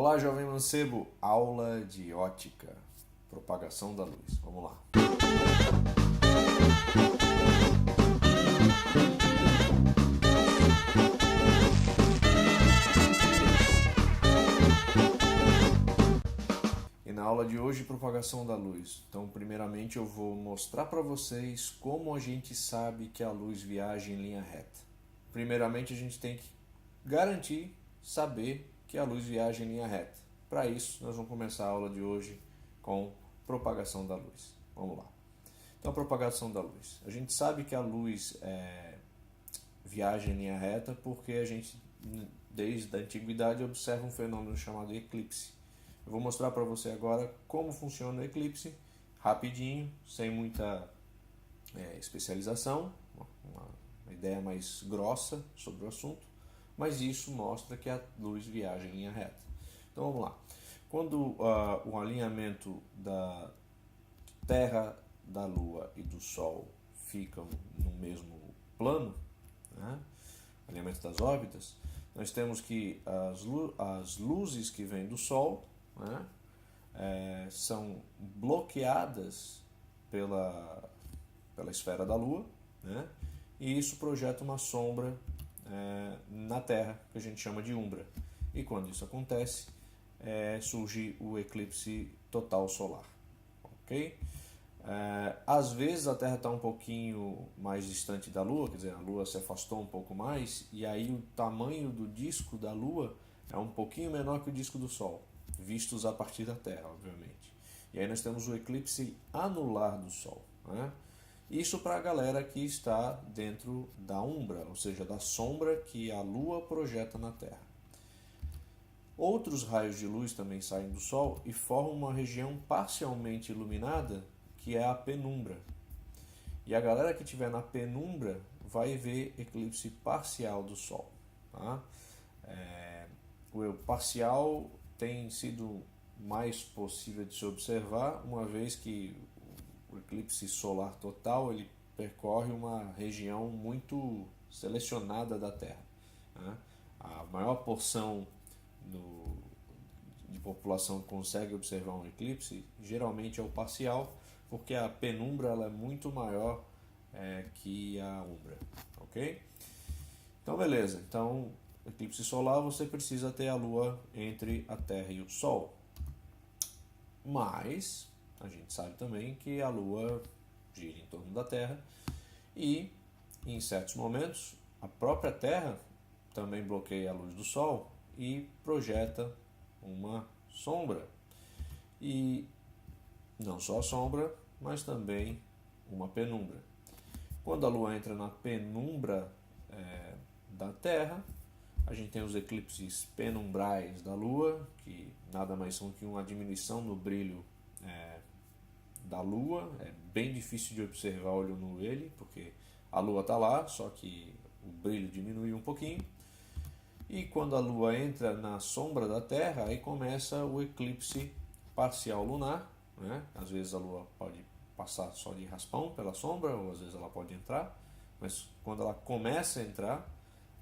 Olá, jovem mancebo, aula de ótica, propagação da luz. Vamos lá. E na aula de hoje, propagação da luz. Então, primeiramente, eu vou mostrar para vocês como a gente sabe que a luz viaja em linha reta. Primeiramente, a gente tem que garantir, saber que a luz viaja em linha reta. Para isso, nós vamos começar a aula de hoje com propagação da luz. Vamos lá. Então, propagação da luz. A gente sabe que a luz viaja em linha reta porque a gente, desde a antiguidade, observa um fenômeno chamado eclipse. Eu vou mostrar para você agora como funciona o eclipse, rapidinho, sem muita especialização, uma ideia mais grossa sobre o assunto, mas isso mostra que a luz viaja em linha reta. Então vamos lá. Quando o alinhamento da Terra, da Lua e do Sol ficam no mesmo plano, né? Alinhamento das órbitas, nós temos que as luzes que vêm do Sol, né, são bloqueadas pela esfera da Lua, né, e isso projeta uma sombra na Terra, que a gente chama de umbra. E quando isso acontece, surge o eclipse total solar. Ok? Às vezes a Terra está um pouquinho mais distante da Lua, quer dizer, a Lua se afastou um pouco mais, e aí o tamanho do disco da Lua é um pouquinho menor que o disco do Sol, vistos a partir da Terra, obviamente. E aí nós temos o eclipse anular do Sol, né? Isso para a galera que está dentro da umbra, ou seja, da sombra que a Lua projeta na Terra. Outros raios de luz também saem do Sol e formam uma região parcialmente iluminada, que é a penumbra. E a galera que estiver na penumbra vai ver eclipse parcial do Sol. Tá? O parcial tem sido mais possível de se observar, uma vez que o eclipse solar total ele percorre uma região muito selecionada da Terra, né? A maior porção de população que consegue observar um eclipse geralmente é o parcial, porque a penumbra ela é muito maior que a umbra, ok? Então beleza, então eclipse solar você precisa ter a Lua entre a Terra e o Sol, mas a gente sabe também que a Lua gira em torno da Terra e, em certos momentos, a própria Terra também bloqueia a luz do Sol e projeta uma sombra. E não só a sombra, mas também uma penumbra. Quando a Lua entra na penumbra da Terra, a gente tem os eclipses penumbrais da Lua, que nada mais são que uma diminuição no brilho da Lua. É bem difícil de observar olho nu ele, porque a Lua está lá, só que o brilho diminui um pouquinho. E quando a Lua entra na sombra da Terra, aí começa o eclipse parcial lunar, né? Às vezes a Lua pode passar só de raspão pela sombra, ou às vezes ela pode entrar, mas quando ela começa a entrar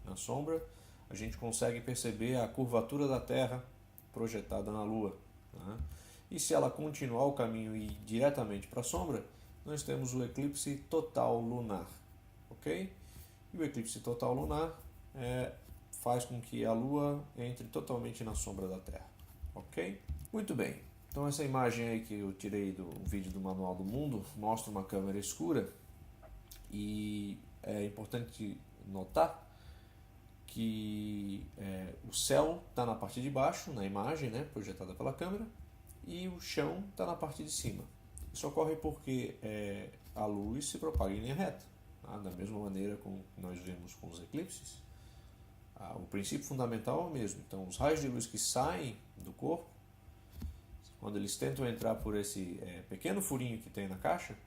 na sombra, a gente consegue perceber a curvatura da Terra projetada na Lua, né? E se ela continuar o caminho e ir diretamente para a sombra, nós temos o eclipse total lunar, ok? E o eclipse total lunar faz com que a Lua entre totalmente na sombra da Terra, ok? Muito bem, então essa imagem aí que eu tirei do vídeo do Manual do Mundo mostra uma câmera escura e é importante notar que o céu está na parte de baixo, na imagem, né, projetada pela câmera, e o chão está na parte de cima. Isso ocorre porque a luz se propaga em linha reta, tá? Da mesma maneira como nós vemos com os eclipses. O princípio fundamental é o mesmo. Então, os raios de luz que saem do corpo, quando eles tentam entrar por esse pequeno furinho que tem na caixa,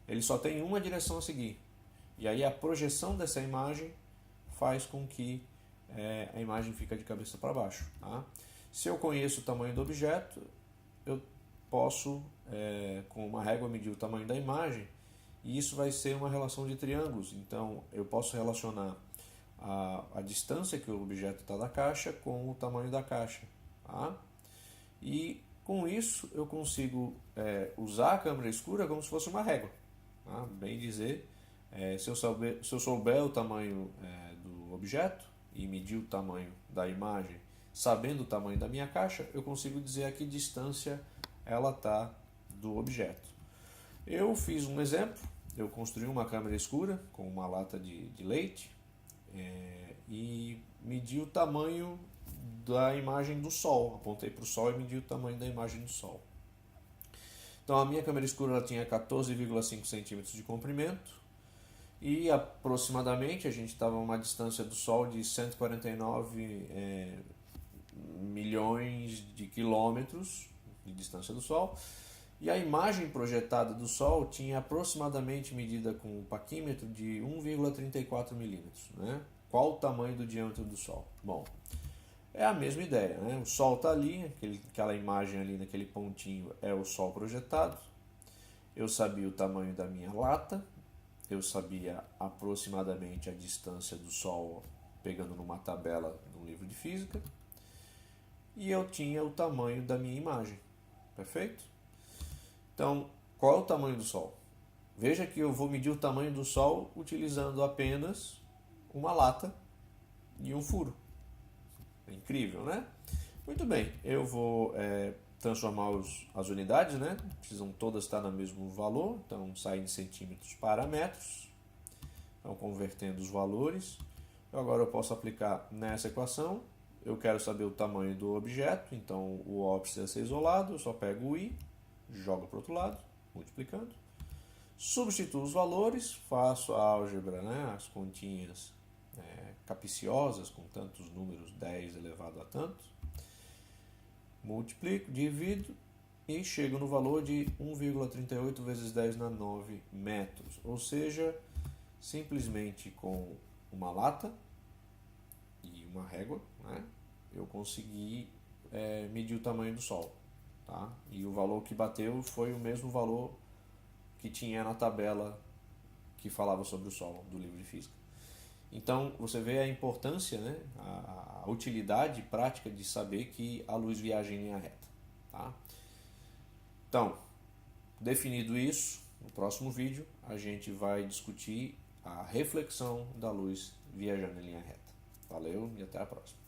eles só têm uma direção a seguir. E aí a projeção dessa imagem faz com que a imagem fique de cabeça para baixo. Tá? Se eu conheço o tamanho do objeto, eu posso, com uma régua, medir o tamanho da imagem, e isso vai ser uma relação de triângulos. Então, eu posso relacionar a distância que o objeto está da caixa com o tamanho da caixa. Tá? E com isso eu consigo usar a câmera escura como se fosse uma régua. Tá? Bem dizer, se eu souber o tamanho do objeto e medir o tamanho da imagem, sabendo o tamanho da minha caixa, eu consigo dizer a que distância ela está do objeto. Eu fiz um exemplo, eu construí uma câmera escura com uma lata de leite e medi o tamanho da imagem do Sol. Apontei para o Sol e medi o tamanho da imagem do Sol. Então a minha câmera escura ela tinha 14,5 centímetros de comprimento e aproximadamente a gente estava a uma distância do Sol de 149 milhões de quilômetros de distância do Sol. E a imagem projetada do Sol tinha aproximadamente medida com o paquímetro de 1,34 milímetros. Né? Qual o tamanho do diâmetro do Sol? Bom, é a mesma ideia. Né? O Sol está ali, aquela imagem ali naquele pontinho é o Sol projetado. Eu sabia o tamanho da minha lata, eu sabia aproximadamente a distância do Sol, pegando numa tabela de um livro de física, e eu tinha o tamanho da minha imagem. Perfeito? Então, qual é o tamanho do Sol? Veja que eu vou medir o tamanho do Sol utilizando apenas uma lata e um furo. É incrível, né? Muito bem, eu vou transformar as unidades, né? Precisam todas estar no mesmo valor, então saem de centímetros para metros. Então, convertendo os valores, agora eu posso aplicar nessa equação. Eu quero saber o tamanho do objeto, então o O precisa ser isolado, eu só pego o I, jogo para o outro lado, multiplicando. Substituo os valores, faço a álgebra, né, as continhas capciosas, com tantos números, 10 elevado a tanto. Multiplico, divido e chego no valor de 1,38 vezes 10 na 9 metros. Ou seja, simplesmente com uma lata e uma régua, né, eu consegui medir o tamanho do Sol. Tá? E o valor que bateu foi o mesmo valor que tinha na tabela que falava sobre o Sol do livro de física. Então você vê a importância, né, a utilidade prática de saber que a luz viaja em linha reta. Tá? Então, definido isso, no próximo vídeo a gente vai discutir a reflexão da luz viajando em linha reta. Valeu e até a próxima.